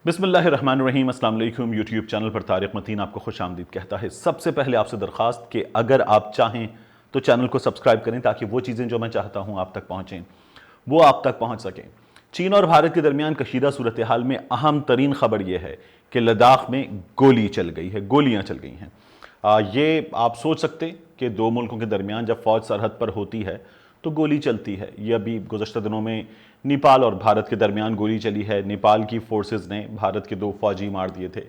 बिस्मिल्लाहिर्रहमानिर्रहीम, अस्सलाम वालेकुम। यूट्यूब चैनल पर तारिक मतीन आपको खुश आमदीद कहता है। सबसे पहले आपसे दरख्वास्त कि अगर आप चाहें तो चैनल को सब्सक्राइब करें ताकि वो चीज़ें जो मैं चाहता हूं आप तक पहुंचें, वो आप तक पहुंच सकें। चीन और भारत के दरमियान कशीदा सूरत हाल में अहम तरीन खबर यह है कि लद्दाख में गोली चल गई है, गोलियां चल गई हैं। ये आप सोच सकते कि दो मुल्कों के दरमियान जब फ़ौज सरहद पर होती है तो गोली चलती है। ये अभी गुज़श्ता दिनों में नेपाल और भारत के दरमियान गोली चली है। नेपाल की फोर्सेस ने भारत के 2 फौजी मार दिए थे।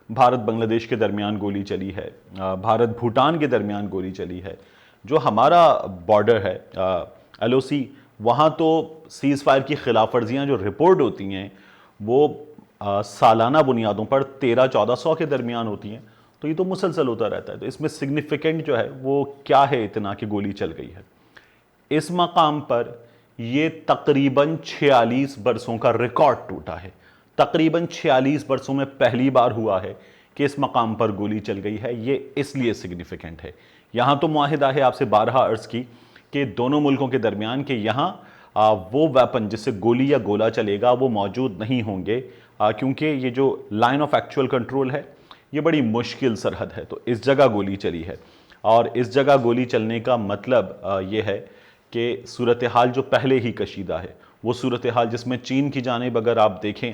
भारत बांग्लादेश के दरमियान गोली चली है। भारत भूटान के दरमियान गोली चली है। जो हमारा बॉर्डर है LOC, वहाँ तो सीज़ फायर की खिलाफ वर्जियाँ जो रिपोर्ट होती हैं वो सालाना बुनियादों पर 1300-1400 के दरमियान होती हैं। तो ये तो मुसलसल होता रहता है। तो इसमें सिग्निफिकेंट जो है वो क्या है इतना कि गोली चल गई है। इस मकाम पर यह तकरीबन 46 बरसों का रिकॉर्ड टूटा है। तकरीबन 46 बरसों में पहली बार हुआ है कि इस मकाम पर गोली चल गई है। ये इसलिए सिग्निफिकेंट है। यहां तो मुआहिदा है, आपसे 12 अर्ज की, कि दोनों मुल्कों के दरमियान कि यहां वो वेपन जिससे गोली या गोला चलेगा वो मौजूद नहीं होंगे, क्योंकि ये जो लाइन ऑफ एक्चुअल कंट्रोल है ये बड़ी मुश्किल सरहद है। तो इस जगह गोली चली है और इस जगह गोली चलने का मतलब ये है कि सूरत हाल जो पहले ही कशीदा है, वो सूरत हाल जिसमें चीन की जानिब अगर आप देखें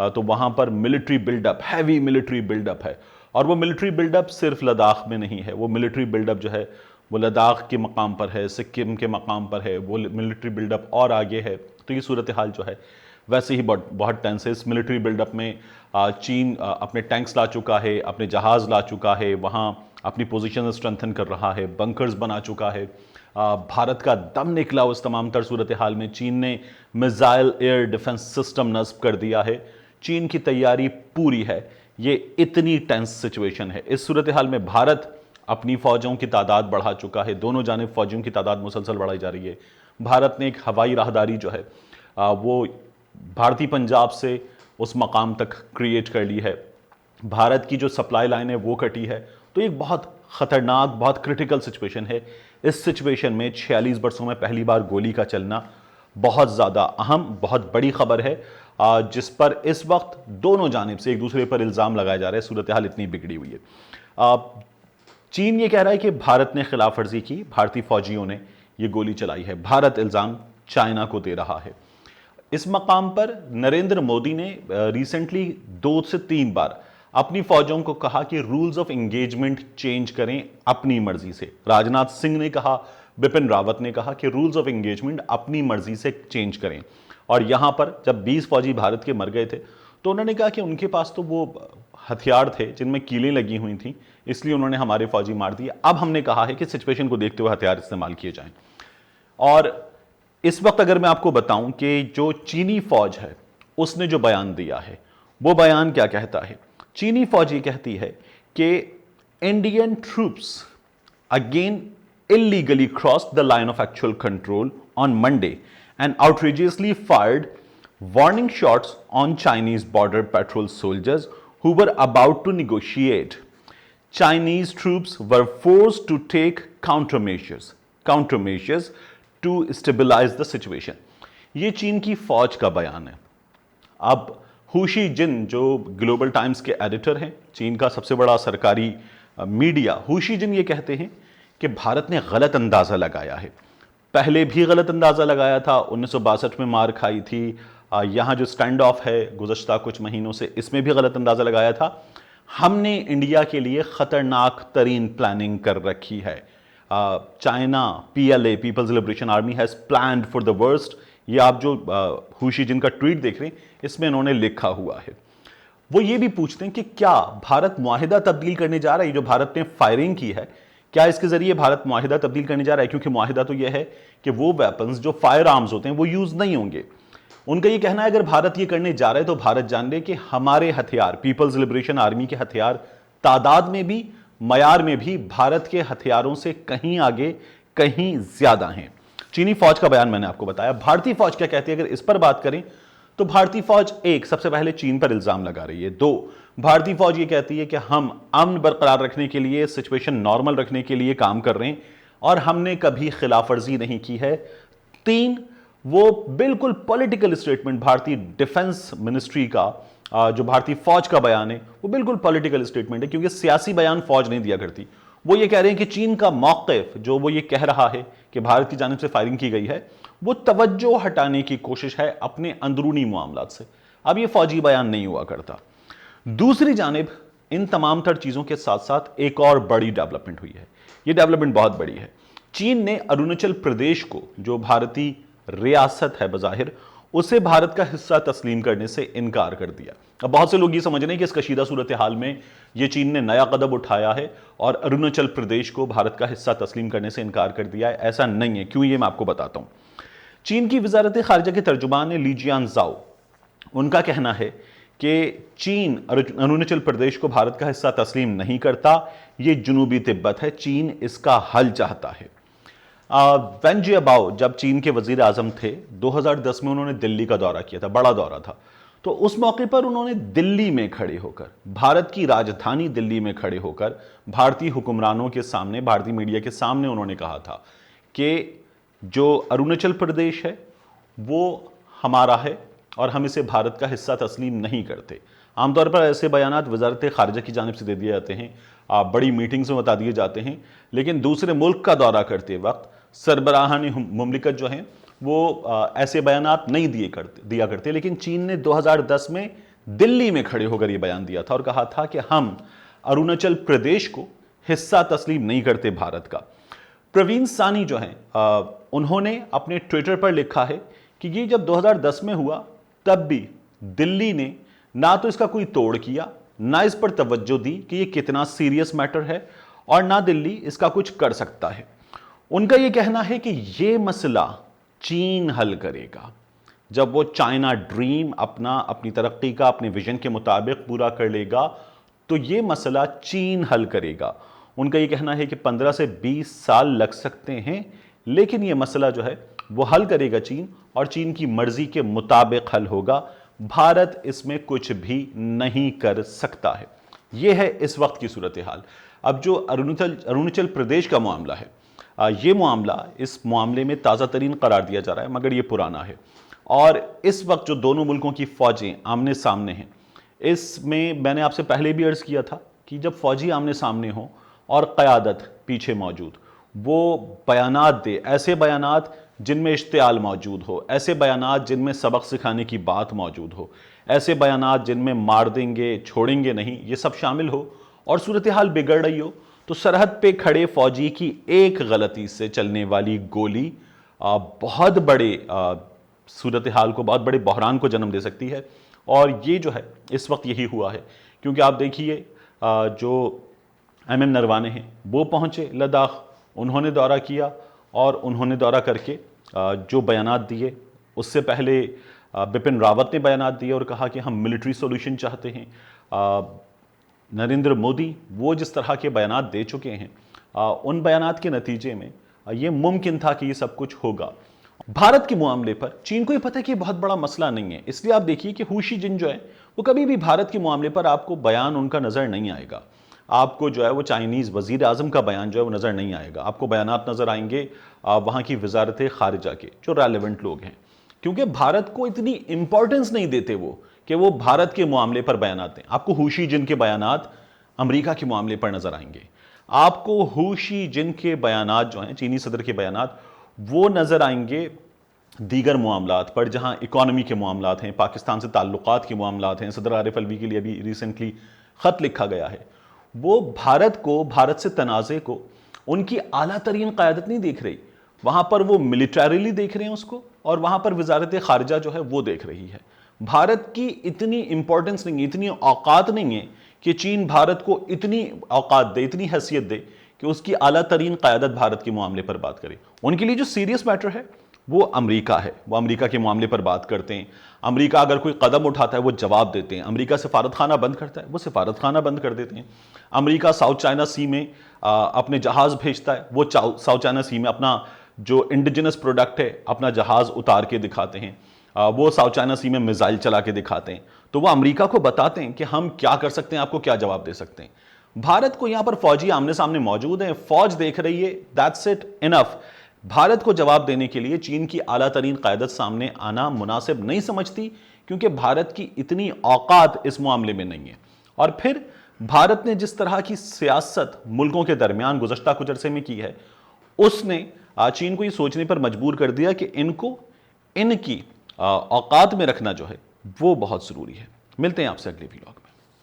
तो वहाँ पर military buildup, heavy military buildup है। और वो मिलिट्री बिल्डअप सिर्फ लद्दाख में नहीं है। वो मिलिट्री बिल्डअप जो है वो लद्दाख के मकाम पर है, सिक्किम के मकाम पर है, वो मिलिट्री बिल्डअप और आगे है। तो ये सूरत हाल जो है वैसे ही बहुत टेंस है। इस मिलिट्री बिल्डअप में चीन अपने टैंक्स ला चुका है, अपने जहाज़ ला चुका है, वहाँ अपनी पोजीशन स्ट्रेंथन कर रहा है, बंकर्स बना चुका है। भारत का दम निकला उस तमाम तर सूरत हाल में। चीन ने मिसाइल एयर डिफेंस सिस्टम नस्ब कर दिया है। चीन की तैयारी पूरी है। ये इतनी टेंस सिचुएशन है। इस सूरत हाल में भारत अपनी फ़ौजों की तादाद बढ़ा चुका है। दोनों जानिब फ़ौजियों की तादाद मुसलसल बढ़ाई जा रही है। भारत ने एक हवाई राहदारी जो है वो भारतीय पंजाब से उस मकाम तक क्रिएट कर ली है। भारत की जो सप्लाई लाइन है वो कटी है। तो एक बहुत ख़तरनाक, बहुत क्रिटिकल सिचुएशन है। इस सिचुएशन में 46 बरसों में पहली बार गोली का चलना बहुत ज़्यादा अहम, बहुत बड़ी खबर है, जिस पर इस वक्त दोनों जानिब से एक दूसरे पर इल्ज़ाम लगाया जा रहा है। सूरत हाल इतनी बिगड़ी हुई है। चीन ये कह रहा है कि भारत ने खिलाफ वर्जी की, भारतीय फौजियों ने ये गोली चलाई है। भारत इल्ज़ाम चाइना को दे रहा है। इस मकाम पर नरेंद्र मोदी ने रिसेंटली 2 से 3 बार अपनी फौजों को कहा कि रूल्स ऑफ एंगेजमेंट चेंज करें अपनी मर्जी से। राजनाथ सिंह ने कहा, बिपिन रावत ने कहा कि रूल्स ऑफ एंगेजमेंट अपनी मर्जी से चेंज करें। और यहां पर जब 20 फौजी भारत के मर गए थे तो उन्होंने कहा कि उनके पास तो वो हथियार थे जिनमें कीलें लगी हुई थी, इसलिए उन्होंने हमारे फौजी मार दिए। अब हमने कहा है कि सिचुएशन को देखते हुए हथियार इस्तेमाल किए जाएं। और इस वक्त अगर मैं आपको बताऊं कि जो चीनी फौज है उसने जो बयान दिया है वो बयान क्या कहता है। चीनी फौज ये कहती है कि Indian troops again illegally crossed the line of actual control on Monday and outrageously fired warning shots on Chinese border patrol soldiers who were about to negotiate. Chinese troops were forced to take countermeasures to stabilize the situation. ये चीन की फौज का बयान है। अब हुशी जिन जो global times के एडिटर हैं, चीन का सबसे बड़ा सरकारी मीडिया, हुशी जिन ये कहते हैं कि भारत ने गलत अंदाज़ा लगाया है। पहले भी गलत अंदाज़ा लगाया था, 1962 में मार खाई थी। यहाँ जो स्टैंड ऑफ है गुज़श्ता कुछ महीनों से, इसमें भी गलत अंदाज़ा लगाया था। हमने इंडिया के लिए ख़तरनाक तरीन प्लानिंग कर रखी है। China PLA, people's liberation army, has planned for the worst. ये आप जो हुशी जिनका ट्वीट देख रहे हैं इसमें इन्होंने लिखा हुआ है। वो ये भी पूछते हैं कि क्या भारत मुआहिदा तब्दील करने जा रहा है। जो भारत ने फायरिंग की है, क्या इसके जरिए भारत मुआहिदा तब्दील करने जा रहा है। क्योंकि मुआहिदा तो यह है कि वो वेपन्स जो फायर आर्म्स होते हैं वो यूज नहीं होंगे। उनका ये कहना है अगर भारत ये करने जा रहा है तो भारत जान ले कि हमारे हथियार, पीपल्स लिबरेशन आर्मी के हथियार तादाद में भी, मयार में भी भारत के हथियारों से कहीं आगे, कहीं ज्यादा हैं। चीनी फौज का बयान मैंने आपको बताया। भारतीय फौज क्या कहती है अगर इस पर बात करें तो भारतीय फौज एक, सबसे पहले चीन पर इल्जाम लगा रही है। 2, भारतीय फौज ये कहती है कि हम अमन बरकरार रखने के लिए, सिचुएशन नॉर्मल रखने के लिए काम कर रहे हैं और हमने कभी खिलाफ वर्जी नहीं की है। 3, वो बिल्कुल पॉलिटिकल स्टेटमेंट भारतीय डिफेंस मिनिस्ट्री का जो भारतीय फौज का बयान है वो बिल्कुल पॉलिटिकल स्टेटमेंट है, क्योंकि सियासी बयान फौज नहीं दिया करती। वो ये कह रहे हैं कि चीन का मौक़िफ़ जो वो ये कह रहा है कि भारत की जानिब से फायरिंग की गई है, वो तवज्जो हटाने की कोशिश है अपने अंदरूनी मामलात से। अब ये फौजी बयान नहीं हुआ करता। दूसरी जानिब इन तमाम तर चीज़ों के साथ साथ एक और बड़ी डेवलपमेंट हुई है। ये डेवलपमेंट बहुत बड़ी है। चीन ने अरुणाचल प्रदेश को, जो भारतीय रियासत है बज़ाहिर, उसे भारत का हिस्सा तस्लीम करने से इनकार कर दिया। अब बहुत से लोग ये समझ रहे हैं कि इस कशीदा सूरत हाल में ये चीन ने नया कदम उठाया है और अरुणाचल प्रदेश को भारत का हिस्सा तस्लीम करने से इनकार कर दिया है। ऐसा नहीं है। क्यों, ये मैं आपको बताता हूं। चीन की वजारत खारजा के तर्जुमान लीजियान जाओ, उनका कहना है कि चीन अरुणाचल प्रदेश को भारत का हिस्सा तस्लीम नहीं करता, ये जुनूबी तिब्बत है, चीन इसका हल चाहता है। वेन जियाबाओ जब चीन के वजीर आजम थे, 2010 में उन्होंने दिल्ली का दौरा किया था, बड़ा दौरा था। तो उस मौके पर उन्होंने दिल्ली में खड़े होकर, भारत की राजधानी दिल्ली में खड़े होकर भारतीय हुक्मरानों के सामने, भारतीय मीडिया के सामने उन्होंने कहा था कि जो अरुणाचल प्रदेश है वो हमारा है और हम इसे भारत का हिस्सा तस्लीम नहीं करते। आमतौर पर ऐसे बयानात वजारत खारजा की जानिब से दे दिए जाते हैं, बड़ी मीटिंग्स में बता दिए जाते हैं, लेकिन दूसरे मुल्क का दौरा करते वक्त सरबराहान मुमलिकत जो हैं वो ऐसे बयानात नहीं दिया करते। लेकिन चीन ने 2010 में दिल्ली में खड़े होकर ये बयान दिया था और कहा था कि हम अरुणाचल प्रदेश को हिस्सा तस्लीम नहीं करते भारत का। प्रवीण सानी जो हैं उन्होंने अपने ट्विटर पर लिखा है कि ये जब 2010 में हुआ तब भी दिल्ली ने ना तो इसका कोई तोड़ किया, ना इस पर तवज्जो दी कि ये कितना सीरियस मैटर है, और ना दिल्ली इसका कुछ कर सकता है। उनका ये कहना है कि ये मसला चीन हल करेगा। जब वो चाइना ड्रीम अपनी तरक्की का अपने विजन के मुताबिक पूरा कर लेगा तो ये मसला चीन हल करेगा। उनका ये कहना है कि 15 से 20 साल लग सकते हैं, लेकिन ये मसला जो है वो हल करेगा चीन, और चीन की मर्जी के मुताबिक हल होगा। भारत इसमें कुछ भी नहीं कर सकता है। यह है इस वक्त की सूरत हाल। अब जो अरुणाचल प्रदेश का मामला है, ये मामला, इस मामले में ताज़ा तरीन करार दिया जा रहा है, मगर ये पुराना है। और इस वक्त जो दोनों मुल्कों की फ़ौजें आमने सामने हैं, इसमें मैंने आपसे पहले भी अर्ज़ किया था कि जब फ़ौजी आमने सामने हों और क़यादत पीछे मौजूद, वो बयानात दे, ऐसे बयानात जिनमें इश्तियाल मौजूद हो, ऐसे बयानात जिनमें सबक सिखाने की बात मौजूद हो, ऐसे बयानात जिनमें मार देंगे छोड़ेंगे नहीं, ये सब शामिल हो, और सूरत हाल बिगड़ रही हो, तो सरहद पे खड़े फौजी की एक गलती से चलने वाली गोली बहुत बड़े सूरत हाल को, बहुत बड़े बहरान को जन्म दे सकती है। और ये जो है इस वक्त यही हुआ है, क्योंकि आप देखिए जो MM नरवाने हैं वो पहुँचे लद्दाख, उन्होंने दौरा किया, और उन्होंने दौरा करके जो बयानात दिए, उससे पहले बिपिन रावत ने बयानात दिए और कहा कि हम मिलिट्री सॉल्यूशन चाहते हैं। नरेंद्र मोदी वो जिस तरह के बयानात दे चुके हैं, उन बयानात के नतीजे में ये मुमकिन था कि ये सब कुछ होगा। भारत के मामले पर चीन को ये पता है कि ये बहुत बड़ा मसला नहीं है, इसलिए आप देखिए कि हूशी जिन जो है वो कभी भी भारत के मामले पर आपको बयान उनका नज़र नहीं आएगा। आपको जो है वो चाइनीज़ वज़ीर आज़म का बयान जो है वो नज़र नहीं आएगा। आपको बयानात नज़र आएंगे वहाँ की वजारत खारजा के जो रेलेवेंट लोग हैं, क्योंकि भारत को इतनी इंपॉर्टेंस नहीं देते वो कि वो भारत के मामले पर बयानात दें। आपको हूशी जिन के बयानात अमेरिका के मामले पर नज़र आएंगे। आपको हूशी जिन के बयानात जो हैं, चीनी सदर के बयानात, वो नज़र आएंगे दीगर मामलात पर, जहाँ इकॉनमी के मामलात हैं, पाकिस्तान से ताल्लुकात के मामलात हैं। सदर आरिफ अलवी के लिए अभी रिसेंटली ख़त लिखा गया है। वो भारत से तनाज़े को उनकी आला तरीन क़यादत नहीं देख रही, वहाँ पर वो मिलिटरीली देख रहे हैं उसको, और वहाँ पर वजारत खारजा जो है वो देख रही है। भारत की इतनी इंपॉर्टेंस नहीं है, इतनी औकात नहीं है कि चीन भारत को इतनी औकात दे, इतनी हैसियत दे कि उसकी आला तरीन क़यादत भारत के मामले पर बात करे। उनके लिए जो सीरियस मैटर है वो अमेरिका है, वो अमेरिका के मामले पर बात करते हैं। अमेरिका अगर कोई कदम उठाता है वो जवाब देते हैं। अमेरिका सिफारत खाना बंद करता है, वो सिफारत खाना बंद कर देते हैं। अमेरिका साउथ चाइना सी में अपने जहाज़ भेजता है, वो साउथ चाइना सी में अपना जो इंडिजिनस प्रोडक्ट है अपना जहाज़ उतार के दिखाते हैं। वो साउथ चाइना सी में मिसाइल चला के दिखाते हैं। तो वो अमेरिका को बताते हैं कि हम क्या कर सकते हैं, आपको क्या जवाब दे सकते हैं। भारत को यहाँ पर फौजी आमने सामने मौजूद हैं, फौज देख रही है, दैट्स इट, इनफ। भारत को जवाब देने के लिए चीन की आला तरीन क़यादत सामने आना मुनासिब नहीं समझती, क्योंकि भारत की इतनी औकात इस मामले में नहीं है। और फिर भारत ने जिस तरह की सियासत मुल्कों के दरमियान गुज़श्ता कुछ अरसे में की है, उसने चीन को ये सोचने पर मजबूर कर दिया कि इनको इनकी औकात में रखना जो है वो बहुत ज़रूरी है। मिलते हैं आपसे अगले वीडियो में।